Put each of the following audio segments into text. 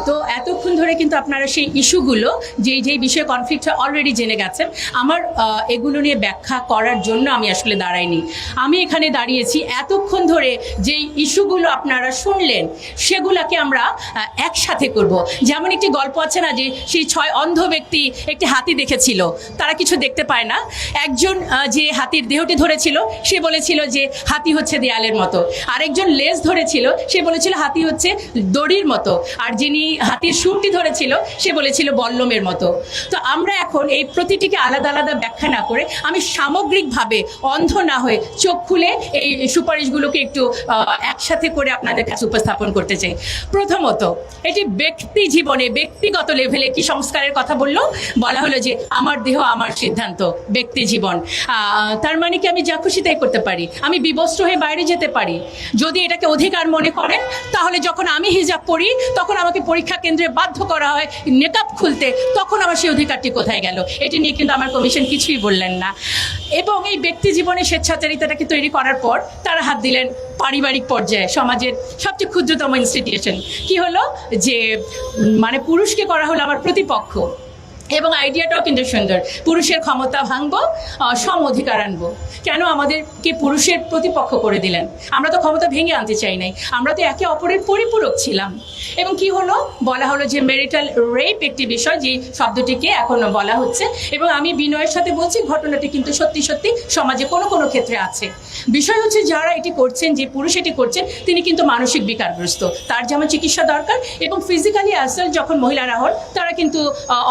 তো এতক্ষণ ধরে কিন্তু আপনারা সেই ইস্যুগুলো যেই বিষয়ে কনফ্লিক্ট অলরেডি জেনে গেছেন। আমার এগুলো নিয়ে ব্যাখ্যা করার জন্য আমি আসলে দাঁড়াইনি। আমি এখানে দাঁড়িয়েছি এতক্ষণ ধরে যেই ইস্যুগুলো আপনারা শুনলেন সেগুলোকে আমরা একসাথে করব। যেমন একটি গল্প আছে না, যে সেই 6 অন্ধ ব্যক্তি একটি হাতি দেখেছিল, তারা কিছু দেখতে পায় না। একজন যে হাতির দেহটি ধরেছিল সে বলেছিল যে হাতি হচ্ছে দেয়ালের মতো, আরেকজন লেজ ধরেছিল সে বলেছিল হাতি হচ্ছে দড়ির মতো, আর যিনি হাতির সুরটি ধরেছিল সে বলেছিল বল্লমের মতো। তো আমরা এখন এই প্রতিটিকে আলাদা আলাদা ব্যাখ্যা না করে আমি সামগ্রিকভাবে অন্ধ না হয়ে চোখ খুলে এই সুপারিশগুলোকে একটু একসাথে করে আপনাদের কাছে উপস্থাপন করতে চাই। প্রথমত, এটি ব্যক্তি জীবনে ব্যক্তিগত লেভেলে কি সংস্কারের কথা বলা হলো যে আমার দেহ আমার সিদ্ধান্ত, ব্যক্তি জীবন। তার মানে কি আমি যা খুশি তাই করতে পারি, আমি বিবস্ত্র হয়ে বাইরে যেতে পারি। যদি এটাকে অধিকার মনে করেন তাহলে যখন আমি হিজাব পরি তখন আমাকে পরীক্ষা কেন্দ্রে বাধ্য করা হয় নেকাব খুলতে, তখন আমার সেই অধিকারটি কোথায় গেল? এটি নিয়ে কিন্তু আমার কমিশন কিছুই বললেন না। এবং এই ব্যক্তি জীবনে স্বেচ্ছাচারিতাটাকে তৈরি করার পর তারা হাত দিলেন পারিবারিক পর্যায়ে, সমাজের সবচেয়ে ক্ষুদ্রতম ইনস্টিটিউশন। কি হলো যে মানে পুরুষকে করা হলো আমার প্রতিপক্ষ। এবং আইডিয়াটাও কিন্তু সুন্দর, পুরুষের ক্ষমতা ভাঙবো, সম অধিকার আনবো। কেন আমাদেরকে পুরুষের প্রতিপক্ষ করে দিলেন? আমরা তো ক্ষমতা ভেঙে আনতে চাই নাই, আমরা তো একে অপরের পরিপূরক ছিলাম। এবং কি হলো, বলা হলো যে ম্যারিটাল রেপ একটি বিষয়, যে শব্দটিকে এখনো বলা হচ্ছে। এবং আমি বিনয়ের সাথে বলছি, ঘটনাটি কিন্তু সত্যি সত্যি সমাজে কোনো কোনো ক্ষেত্রে আছে। বিষয় হচ্ছে যারা এটি করছেন, যে পুরুষ এটি করছেন, তিনি কিন্তু মানসিক বিকারগ্রস্ত, তার যেমন চিকিৎসা দরকার। এবং ফিজিক্যালি অ্যাসাল্ট যখন মহিলারা হন তারা কিন্তু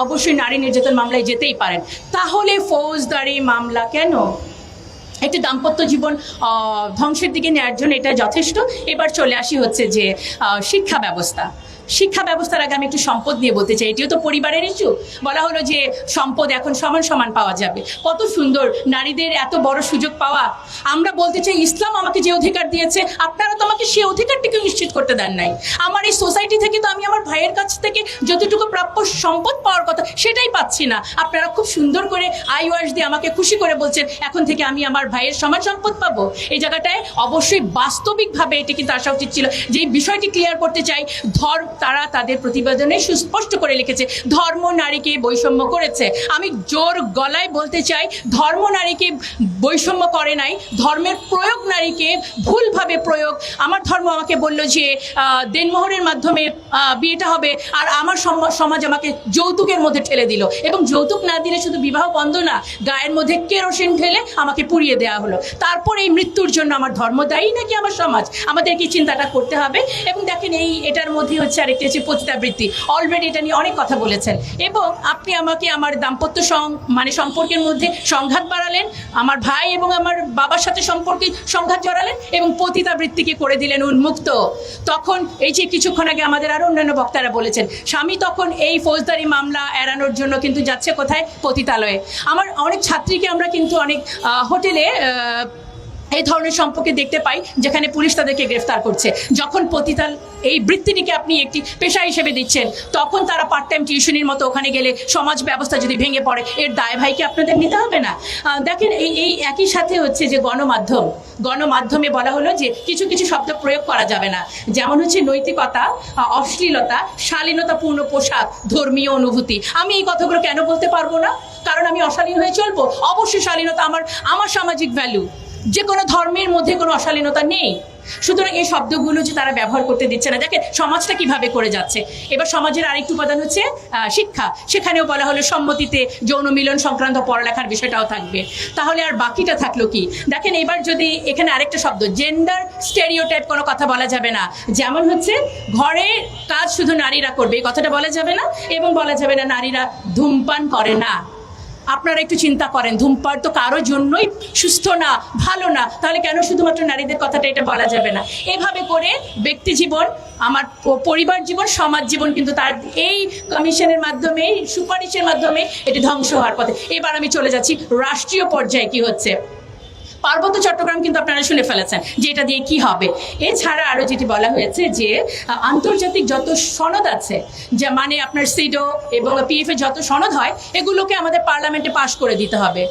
অবশ্যই নারী নির্যাতন মামলায় যেতেই পারেন। তাহলে ফৌজদারি মামলা কেন? একটি দাম্পত্য জীবন ধ্বংসের দিকে নেওয়ার জন্য এটা যথেষ্ট। এবার চলে আসি হচ্ছে যে শিক্ষা ব্যবস্থা। শিক্ষা ব্যবস্থার আগে আমি একটু সম্পদ নিয়ে বলতে চাই, এটিও তো পরিবারের ইস্যু। বলা হলো যে সম্পদ এখন সমান সমান পাওয়া যাবে, কত সুন্দর, নারীদের এত বড় সুযোগ পাওয়া। আমরা বলতে চাই ইসলাম আমাকে যে অধিকার দিয়েছে আপনারা তো আমাকে সেই অধিকারটিকে নিশ্চিত করতে দেন নাই। আমার এই সোসাইটি থেকে তো আমি আমার ভাইয়ের কাছ থেকে যতটুকু প্রাপ্য সম্পদ পাওয়ার কথা সেটাই পাচ্ছি না। আপনারা খুব সুন্দর করে আইওয়াস দিয়ে আমাকে খুশি করে বলছেন এখন থেকে আমি আমার ভাইয়ের সমান সম্পদ পাবো। এই জায়গাটায় অবশ্যই বাস্তবিকভাবে এটি কিন্তু আসা উচিত ছিল। যে বিষয়টি ক্লিয়ার করতে চাই, তারা তাদের প্রতিবেদনে সুস্পষ্ট করে লিখেছে ধর্ম নারীকে বৈষম্য করেছে। আমি জোর গলায় বলতে চাই, ধর্ম নারীকে বৈষম্য করে নাই, ধর্মের প্রয়োগ নারীকে ভুলভাবে প্রয়োগ। আমার ধর্ম আমাকে বললো যে দেনমোহরের মাধ্যমে বিয়েটা হবে, আর আমার সমাজ আমাকে যৌতুকের মধ্যে ঠেলে দিল। এবং যৌতুক না দিলে শুধু বিবাহ বন্ধ না, গায়ের মধ্যে কেরোসিন ঢেলে আমাকে পুড়িয়ে দেওয়া হলো। তারপর এই মৃত্যুর জন্য আমার ধর্ম দায়ী নাকি আমার সমাজ? আমাদের কি চিন্তাটা করতে হবে। এবং দেখেন এটার মধ্যে হচ্ছে আরেকটি হচ্ছে পতিতাবৃত্তি। অলরেডি এটা নিয়ে অনেক কথা বলেছেন। এবং আপনি আমাকে আমার দাম্পত্য সম্পর্কের মধ্যে সংঘাত বাড়ালেন, আমার ভাই এবং আমার বাবার সাথে সম্পর্কে সংঘাত জড়ালেন, এবং পতিতাবৃত্তিকে করে দিলেন উন্মুক্ত। তখন এই যে কিছুক্ষণ আগে আমাদের আরো অন্যান্য বক্তারা বলেছেন, স্বামী তখন এই ফৌজদারি মামলা এড়ানোর জন্য কিন্তু যাচ্ছে কোথায়? পতিতালয়ে। আমার অনেক ছাত্রীকে আমরা কিন্তু অনেক হোটেলে এই ধরনের সম্পর্কে দেখতে পাই যেখানে পুলিশ তাদেরকে গ্রেফতার করছে। যখন পতিতাল এই বৃত্তিটিকে আপনি একটি পেশা হিসেবে দিচ্ছেন, তখন তারা পার্ট টাইম টিউশনির মতো ওখানে গেলে সমাজ ব্যবস্থা যদি ভেঙে পড়ে, এর দায় ভাইকে আপনাদের নিতে হবে না? দেখেন এই একই সাথে হচ্ছে যে গণমাধ্যমে বলা হলো যে কিছু কিছু শব্দ প্রয়োগ করা যাবে না, যেমন হচ্ছে নৈতিকতা, অশ্লীলতা, শালীনতাপূর্ণ পোশাক, ধর্মীয় অনুভূতি। আমি এই কথাগুলো কেন বলতে পারবো না? কারণ আমি অশালীন হয়ে চলবো? অবশ্যই শালীনতা আমার সামাজিক ভ্যালু, যে কোনো ধর্মের মধ্যে কোনো অশালীনতা নেই। সুতরাং এই শব্দগুলো যে তারা ব্যবহার করতে দিচ্ছে না, দেখেন সমাজটা কিভাবে করে যাচ্ছে। এবার সমাজের আরেকটি উপাদান হচ্ছে শিক্ষা। সেখানেও বলা হলো সম্মতিতে যৌন মিলন সংক্রান্ত পড়ালেখার বিষয়টাও থাকবে। তাহলে আর বাকিটা থাকলো কি? দেখেন এবার যদি এখানে আরেকটা শব্দ, জেন্ডার স্টেরিওটাইপ, কোনো কথা বলা যাবে না। যেমন হচ্ছে ঘরে কাজ শুধু নারীরা করবে, এই কথাটা বলা যাবে না। এবং বলা যাবে না নারীরা ধূমপান করে না। আপনারা একটু চিন্তা করেন, ধূমপান তো কারো জন্যই সুস্থ না, ভালো না, তাহলে কেন শুধুমাত্র নারীদের কথাটা এটা বলা যাবে না? এভাবে করে ব্যক্তি জীবন, আমার পরিবার জীবন, সমাজ জীবন কিন্তু তার এই কমিশনের মাধ্যমে, সুপারিশের মাধ্যমে এটি ধ্বংস হওয়ার পথে। এবার আমি চলে যাচ্ছি রাষ্ট্রীয় পর্যায়ে কি হচ্ছে। পার্বত্য চট্টগ্রাম কিন্তু আপনারা শুনে ফেলেছেন যে এটা দিয়ে কি হবে। এছাড়া আরো যেটি বলা হয়েছে যে আন্তর্জাতিক যত সনদ আছে, যে মানে আপনার সিডো এবং পিএফ এর যত সনদ হয়, এগুলোকে আমাদের পার্লামেন্টে পাশ করে দিতে হবে।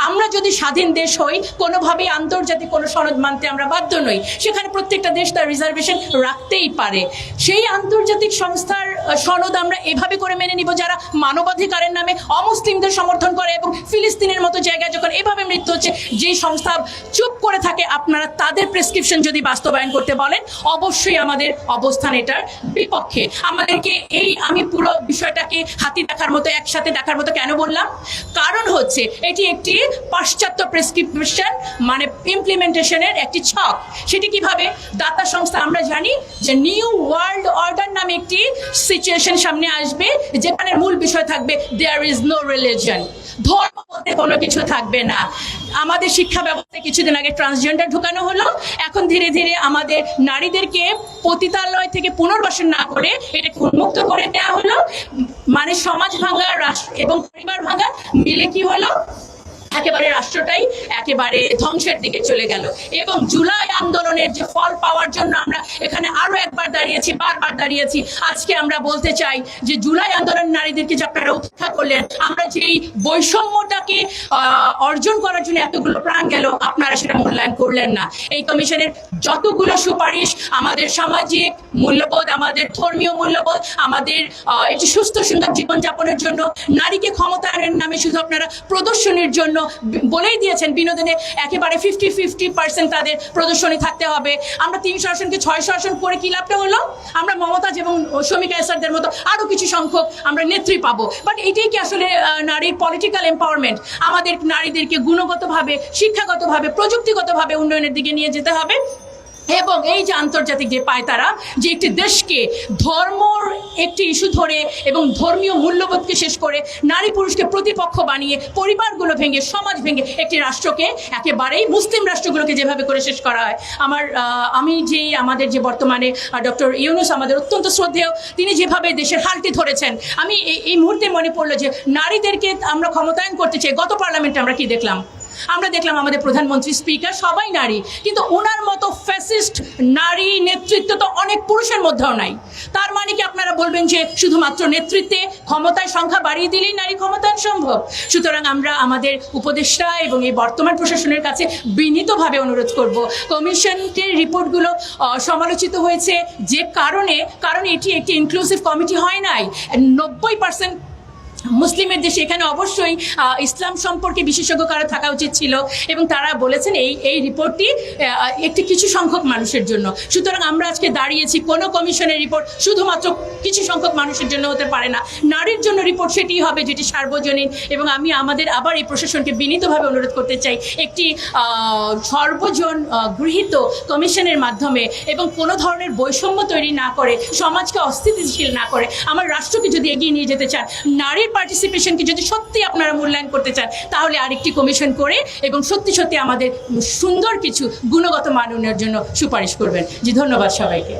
আমরা যদি স্বাধীন দেশ হই, কোনোভাবেই আন্তর্জাতিক কোনো সনদ মানতে আমরা বাধ্য নই। সেখানে প্রত্যেকটা দেশ তার রিজার্ভেশন রাখতেই পারে। সেই আন্তর্জাতিক সংস্থার সনদ আমরা এভাবে করে মেনে নিব যারা মানবাধিকারের নামে অমুসলিমদের সমর্থন করে এবং ফিলিস্তিনের মতো জায়গায় যখন এভাবে মৃত্যু হচ্ছে, যে সংস্থা চুপ করে থাকে, আপনারা তাদের প্রেসক্রিপশন যদি বাস্তবায়ন করতে বলেন, অবশ্যই আমাদের অবস্থান এটার বিপক্ষে। আমাদেরকে আমি পুরো বিষয়টাকে হাতি দেখার মতো, একসাথে দেখার মতো কেন বললাম? কারণ হচ্ছে এটি একটি পাশ্চাত্য প্রেসক্রিপশন, মানে ইমপ্লিমেন্টেশনের একটি ছক। সেটি কিভাবে? দাতা সংস্থা, আমরা জানি যে নিউ ওয়ার্ল্ড অর্ডার নামে একটি সিচুয়েশন সামনে আসবে, যেখানে মূল বিষয় থাকবে দেয়ার ইজ নো রিলিজন, ধর্ম বলতে কোনো কিছু থাকবে না। আমাদের শিক্ষা ব্যবস্থায় কিছুদিন আগে ট্রান্সজেন্ডার ঢুকানো হলো, এখন ধীরে ধীরে আমাদের নারীদেরকে পতিতালয় থেকে পুনর্বাসন না করে এটাকে উন্মুক্ত করে দেওয়া হলো। মানে সমাজ ভাঙা, রাষ্ট্র এবং পরিবার ভাঙা মিলে কি হলো, একেবারে রাষ্ট্রটাই একেবারে ধ্বংসের দিকে চলে গেল। এবং জুলাই আন্দোলনের যে ফল পাওয়ার জন্য আমরা এখানে আরো একবার দাঁড়িয়েছি, বারবার দাঁড়িয়েছি। আজকে আমরা বলতে চাই যে জুলাই আন্দোলন নারীদেরকে যে আপনারা উপেক্ষা করলেন, আমরা যেই বৈষম্যটাকে অর্জন করার জন্য এতগুলো প্রাণ গেল, আপনারা সেটা মূল্যায়ন করলেন না। এই কমিশনের যতগুলো সুপারিশ আমাদের সামাজিক মূল্যবোধ, আমাদের ধর্মীয় মূল্যবোধ, আমাদের একটি সুস্থ সুন্দর জীবনযাপনের জন্য, নারীকে ক্ষমতায়নের নামে শুধু আপনারা প্রদর্শনীর জন্য বলেই দিয়েছেন, বিনোদনে একেবারে 50-50% তাদের প্রদর্শনী থাকতে হবে। আমরা 300 আসনকে 600 আসন করে কি লাভটা হলো? আমরা মমতাজ এবং শমিকা এসারদের মতো আরো কিছু সংখ্যক আমরা নেত্রী পাবো। বাট এটাই কি আসলে নারীর পলিটিক্যাল এম্পাওয়ারমেন্ট? আমাদের নারীদেরকে গুণগতভাবে, শিক্ষাগতভাবে, প্রযুক্তিগতভাবে উন্নয়নের দিকে নিয়ে যেতে হবে। এবং এই যে আন্তর্জাতিক যে পায়তারা, যে একটি দেশকে ধর্মর একটি ইস্যু ধরে এবং ধর্মীয় মূল্যবোধকে শেষ করে নারী পুরুষকে প্রতিপক্ষ বানিয়ে, পরিবারগুলো ভেঙে, সমাজ ভেঙে একটি রাষ্ট্রকে একেবারেই মুসলিম রাষ্ট্রগুলোকে যেভাবে করে শেষ করা হয়, আমাদের যে বর্তমানে ডক্টর ইউনূস আমাদের অত্যন্ত শ্রদ্ধেয়, তিনি যেভাবে দেশের হালটি ধরেছেন, আমি এই মুহূর্তে মনে পড়লো যে নারীদেরকে আমরা ক্ষমতায়ন করতে চাই। গত পার্লামেন্টে আমরা কি দেখলাম? আমরা দেখলাম আমাদের প্রধানমন্ত্রী, স্পিকার সবাই নারী, কিন্তু ওনার মতো ফ্যাসিস্ট নারী নেতৃত্ব তো অনেক পুরুষের মধ্যেও নাই। তার মানে কি আপনারা বলবেন যে শুধুমাত্র নেতৃত্বে, ক্ষমতায় সংখ্যা বাড়িয়ে দিলেই নারী ক্ষমতায়ন সম্ভব? সুতরাং আমরা আমাদের উপদেষ্টা এবং এই বর্তমান প্রশাসনের কাছে বিনীতভাবে অনুরোধ করব, কমিশনের রিপোর্টগুলো সমালোচিত হয়েছে যে কারণ এটি একটি ইনক্লুসিভ কমিটি হয় নাই। 90% মুসলিমের দেশে, এখানে অবশ্যই ইসলাম সম্পর্কে বিশেষজ্ঞ কারো থাকা উচিত ছিল, এবং তারা বলেছেন এই রিপোর্টটি একটি কিছু সংখ্যক মানুষের জন্য। সুতরাং আমরা আজকে দাঁড়িয়েছি, কোনো কমিশনের রিপোর্ট শুধুমাত্র কিছু সংখ্যক মানুষের জন্য হতে পারে না। নারীর জন্য রিপোর্ট সেটি হবে যেটি সার্বজনীন। এবং আমি আবার এই প্রশাসনকে বিনীতভাবে অনুরোধ করতে চাই, একটি সর্বজন গৃহীত কমিশনের মাধ্যমে এবং কোনো ধরনের বৈষম্য তৈরি না করে, সমাজকে অস্থিতিশীল না করে, আমার রাষ্ট্রকে যদি এগিয়ে নিয়ে যেতে চান, নারীর পার্টিসিপেশনকে যদি সত্যি আপনারা মূল্যায়ন করতে চান, তাহলে আরেকটি কমিশন করে এবং সত্যি সত্যি আমাদের সুন্দর কিছু গুণগত মান উন্নয়নের জন্য সুপারিশ করবেন। জি, ধন্যবাদ সবাইকে।